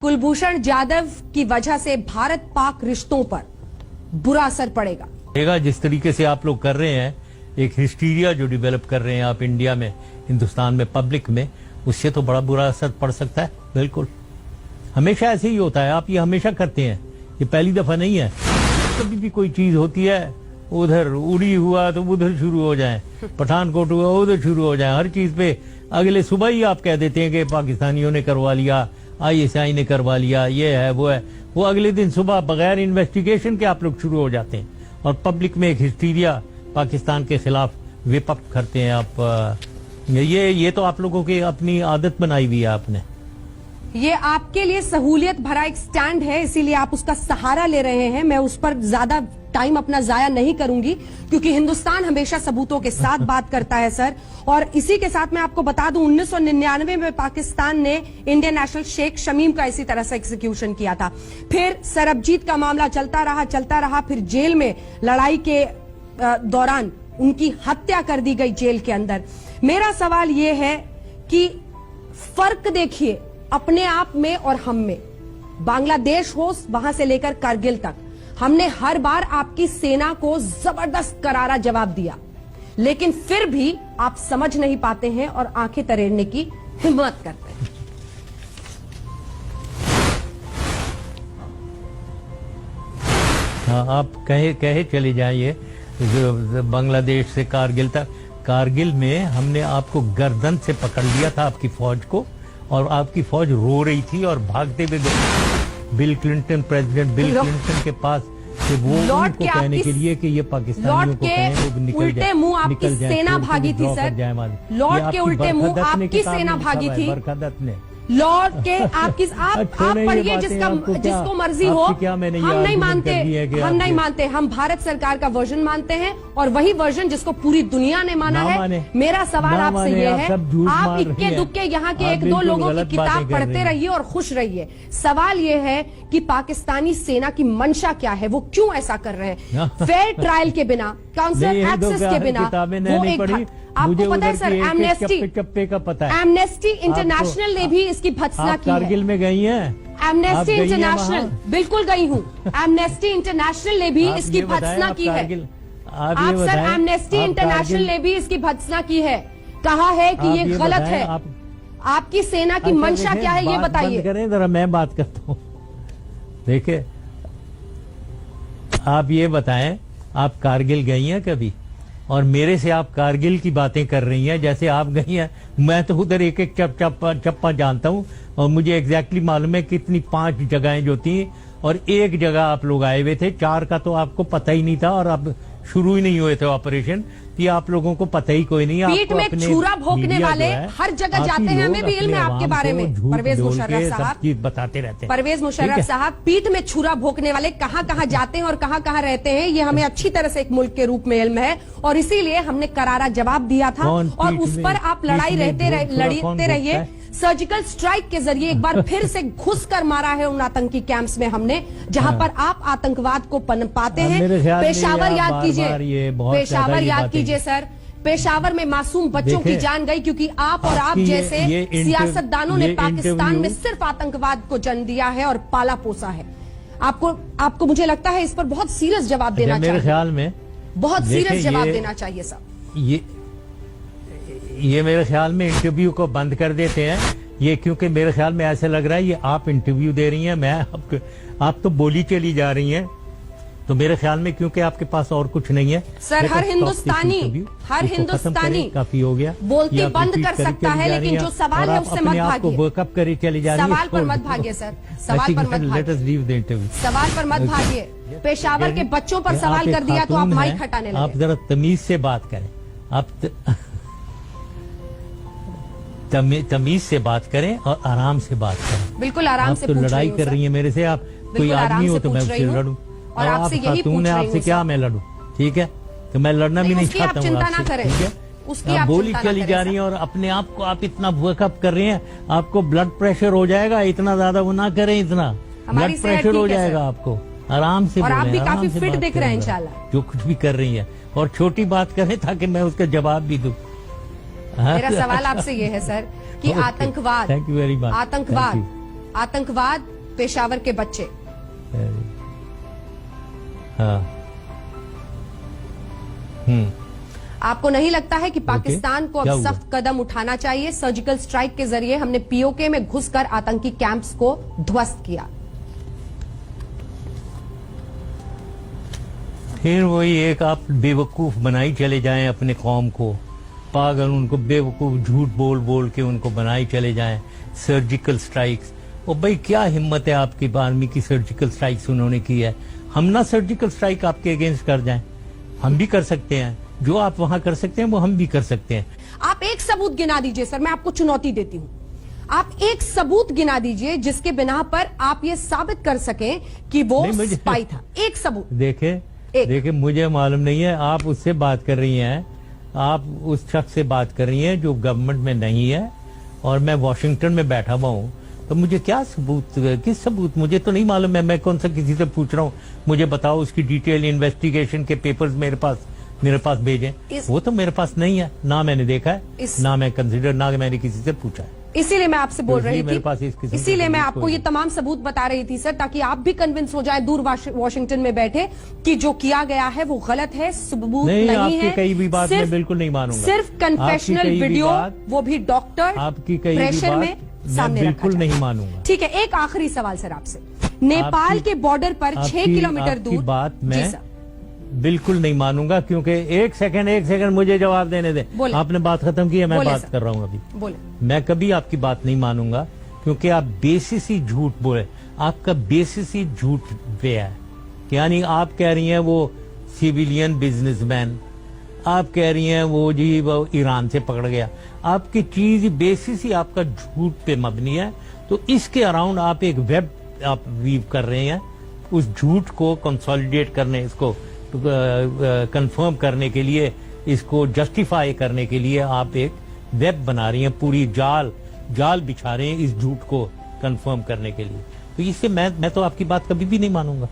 कुलभूषण जाधव की वजह से भारत पाक रिश्तों पर बुरा असर पड़ेगा। जिस तरीके से आप लोग कर रहे हैं, एक हिस्टीरिया जो डेवलप कर रहे हैं आप इंडिया में, हिंदुस्तान में, पब्लिक में, उससे तो बड़ा बुरा असर पड़ सकता है। बिल्कुल, हमेशा ऐसे ही होता है। आप ये हमेशा करते हैं, ये पहली दफा नहीं है। कभी भी कोई चीज होती है, उधर उड़ी हुआ तो उधर शुरू हो जाए, पठानकोट हुआ उधर शुरू हो जाए। हर चीज पे अगले सुबह ही आप कह देते हैं कि पाकिस्तानियों ने करवा लिया, ISI ने करवा लिया, ये है वो है। वो अगले दिन सुबह बगैर इन्वेस्टिगेशन के आप लोग शुरू हो जाते हैं और पब्लिक में एक हिस्टीरिया पाकिस्तान के खिलाफ विपक्ष करते हैं आप। ये तो आप लोगों की अपनी आदत बनाई हुई है आपने। ये आपके लिए सहूलियत भरा एक स्टैंड है, इसीलिए आप उसका सहारा ले रहे हैं। मैं उस पर ज्यादा टाइम अपना जाया नहीं करूंगी, क्योंकि हिंदुस्तान हमेशा सबूतों के साथ बात करता है सर। और इसी के साथ मैं आपको बता दूं, 1999 में पाकिस्तान ने इंडियन नेशनल शेख शमीम का इसी तरह से एग्जीक्यूशन किया था। फिर सरबजीत का मामला चलता रहा, फिर जेल में लड़ाई के दौरान उनकी हत्या कर दी गई जेल के अंदर। मेरा सवाल यह है कि फर्क देखिए अपने आप में और हम में। बांग्लादेश हो, वहां से लेकर कारगिल तक, हमने हर बार आपकी सेना को जबरदस्त करारा जवाब दिया, लेकिन फिर भी आप समझ नहीं पाते हैं और आंखें तरेड़ने की हिम्मत करते हैं। हाँ, आप कहे चले जाइए बांग्लादेश से कारगिल तक। कारगिल में हमने आपको गर्दन से पकड़ लिया था, आपकी फौज को, और आपकी फौज रो रही थी और भागते हुए bill Clinton, president bill Clinton के पास से वो उनको कहने के लिए कि ये पाकिस्तानियों को कहें वो निकल जाए, मुंह आपकी सेना भागी थी सर। लौट के उल्टे मुंह आपकी सेना भागी थी। बरकत ने लौट के आप पढ़िए जिसको मर्जी हो। हम नहीं मानते, हम भारत सरकार का वर्जन मानते हैं, और वही वर्जन जिसको पूरी दुनिया ने माना है। मेरा सवाल आपसे ये है, आप इक्के दुक्के यहाँ के एक दो लोगों की किताब पढ़ते रहिए और खुश रहिए। सवाल ये है कि पाकिस्तानी सेना की मंशा क्या है, वो क्यों ऐसा कर रहे हैं? फेयर ट्रायल के बिना, काउंसलर एक्सेस के बिना, वो एक आपको पता है सर, चप्पे का पता है। एमनेस्टी इंटरनेशनल ने भी इसकी भत्सना की है। कारगिल में गई हैं? एमनेस्टी इंटरनेशनल, बिल्कुल गई हूँ। एमनेस्टी इंटरनेशनल ने भी इसकी भत्सना की है। आप सर, एमनेस्टी इंटरनेशनल ने भी इसकी भत्सना की है, कहा है कि ये गलत है। आपकी सेना की मंशा क्या है, ये बताइए। करें जरा, मैं बात करता हूँ। देखिए, आप ये बताएं, आप कारगिल गई हैं कभी? और मेरे से आप कारगिल की बातें कर रही हैं जैसे आप गई हैं। मैं तो उधर एक एक चप्पा जानता हूं, और मुझे एग्जैक्टली मालूम है कितनी 5 जगहें जो थी, और एक जगह आप लोग आए हुए थे, 4 का तो आपको पता ही नहीं था, और अब शुरू ही नहीं हुए थे ऑपरेशन। ये आप लोगों को पता ही कोई नहीं। पीठ में छुरा भोंकने वाले हर जगह जाते हैं, हमें भी इल्म है आपके बारे में। परवेज मुशर्रफ साहब बताते रहते हैं। परवेज मुशर्रफ साहब, पीठ में छुरा भोंकने वाले कहां कहां जाते हैं और कहां कहां रहते हैं, ये हमें अच्छी तरह से एक मुल्क के रूप में इल्म है, और इसीलिए हमने करारा जवाब दिया था। और उस पर आप लड़ते रहिए। सर्जिकल स्ट्राइक के जरिए एक बार फिर से घुस कर मारा है उन आतंकी कैंप्स में हमने, जहां पर आप आतंकवाद को पनपाते हैं। पेशावर याद कीजिए, पेशावर याद कीजिए सर, पेशावर में मासूम बच्चों की जान गई, क्योंकि आप और आप जैसे सियासतदानों ने पाकिस्तान में सिर्फ आतंकवाद को जन्म दिया है और पाला पोसा है। आपको मुझे लगता है इस पर बहुत सीरियस जवाब देना चाहिए। मेरे ख्याल में बहुत सीरियस जवाब देना चाहिए साहब। ये मेरे ख्याल में इंटरव्यू को बंद कर देते हैं ये, क्योंकि मेरे ख्याल में ऐसे लग रहा है ये आप इंटरव्यू दे रही हैं, मैं आप तो बोली चली जा रही हैं। तो मेरे ख्याल में क्योंकि आपके पास और कुछ नहीं है सर, हर हिंदुस्तानी काफी हो गया, बोलती बंद कर सकता है, लेकिन जो सवाल है उससे मत भागिए। वर्कअप करे चली जा रही है। सवाल पर मत भागिए सर, सवाल पर मत भागिए, सवाल पर मत भागिए। पेशावर के बच्चों पर सवाल कर दिया तो आप माइक हटाने लगे। आप जरा तमीज से बात करें, आप तमीज से बात करें और आराम से बात करें। बिल्कुल आराम से। तो लड़ाई कर रही है मेरे से, आप कोई आदमी हो तो मैं उससे लड़ूं, और आपसे यही खातून है, आपसे क्या मैं लड़ूं? ठीक है, तो मैं लड़ना भी नहीं चाहता हूँ आपसे, ठीक है? आप बोली चली जा रही है और अपने आप को आप इतना वर्कअप कर रही हैं, आपको ब्लड प्रेशर हो जाएगा। इतना ज्यादा वो ना करें, इतना ब्लड प्रेशर हो जाएगा आपको। आराम से, और आप भी काफी फिट दिख रहे हैं इंशाल्लाह, जो कुछ भी कर रही है। और छोटी बात करें ताकि मैं उसका जवाब भी दूं। मेरा सवाल आपसे ये है सर कि आतंकवाद, थैंक यू वेरी मच। आतंकवाद आतंकवाद, पेशावर के बच्चे। हाँ। आपको नहीं लगता है कि पाकिस्तान को क्या अब हुआ? सख्त कदम उठाना चाहिए? सर्जिकल स्ट्राइक के जरिए हमने पीओके में घुसकर आतंकी कैंप्स को ध्वस्त किया। फिर वही एक आप बेवकूफ बनाई चले जाएं अपने कौम को, पागल, उनको बेवकूफ झूठ बोल बोल के उनको बनाई चले जाएं। सर्जिकल स्ट्राइक्स, ओ भाई क्या हिम्मत है आपकी आर्मी की? सर्जिकल स्ट्राइक्स उन्होंने की है, हम ना सर्जिकल स्ट्राइक आपके अगेंस्ट कर जाएं? हम भी कर सकते हैं, जो आप वहां कर सकते हैं वो हम भी कर सकते हैं। आप एक सबूत गिना दीजिए सर, मैं आपको चुनौती देती हूं। आप एक सबूत गिना दीजिए जिसके बिना पर आप ये साबित कर सकें कि वो स्पाई था। एक सबूत। देखे मुझे मालूम नहीं है, आप उससे बात कर रही हैं, आप उस शख्स से बात कर रही हैं जो गवर्नमेंट में नहीं है, और मैं वॉशिंगटन में बैठा हुआ हूँ, तो मुझे क्या सबूत, किस सबूत? मुझे तो नहीं मालूम है, मैं कौन सा किसी से पूछ रहा हूँ? मुझे बताओ, उसकी डिटेल इन्वेस्टिगेशन के पेपर्स मेरे पास भेजें। वो तो मेरे पास नहीं है, ना मैंने देखा है, ना मैं कंसिडर, ना मैंने किसी से पूछा है। इसीलिए मैं आपसे बोल रही मेरे थी, पास इसीलिए मैं आपको ये तमाम सबूत बता रही थी सर, ताकि आप भी कन्विंस हो जाए दूर वॉशिंगटन में बैठे कि जो किया गया है वो गलत है, सबूत नहीं है। कई भी बात मैं बिल्कुल नहीं मानूंगा। सिर्फ कन्फेशनल वीडियो, वो भी डॉक्टर आपकी कई प्रेशर में सामने रखा बिल्कुल नहीं मानूंगा। ठीक है, एक आखिरी सवाल सर आपसे। नेपाल के बॉर्डर पर 6 किलोमीटर दूर, बात मैं बिल्कुल नहीं मानूंगा, क्योंकि एक सेकंड मुझे जवाब देने दें। आपने बात खत्म की है, मैं बात कर रहा हूं अभी। मैं कभी आपकी बात नहीं मानूंगा, क्योंकि आप बेसिस ही झूठ बोले, आपका बेसिस ही झूठ पे है। यानी आप कह रही हैं वो सिविलियन बिजनेसमैन, आप कह रही हैं वो जी वो ईरान से पकड़ गया, आपकी चीज बेसिस ही आपका झूठ पे मबनी है। तो इसके अराउंड आप एक वेब आप वीव कर रहे हैं, उस झूठ को कंसोलिडेट करने, इसको कंफर्म करने के लिए, इसको जस्टिफाई करने के लिए आप एक वेब बना रही हैं, पूरी जाल बिछा रहे हैं इस झूठ को कंफर्म करने के लिए। तो इससे मैं तो आपकी बात कभी भी नहीं मानूंगा।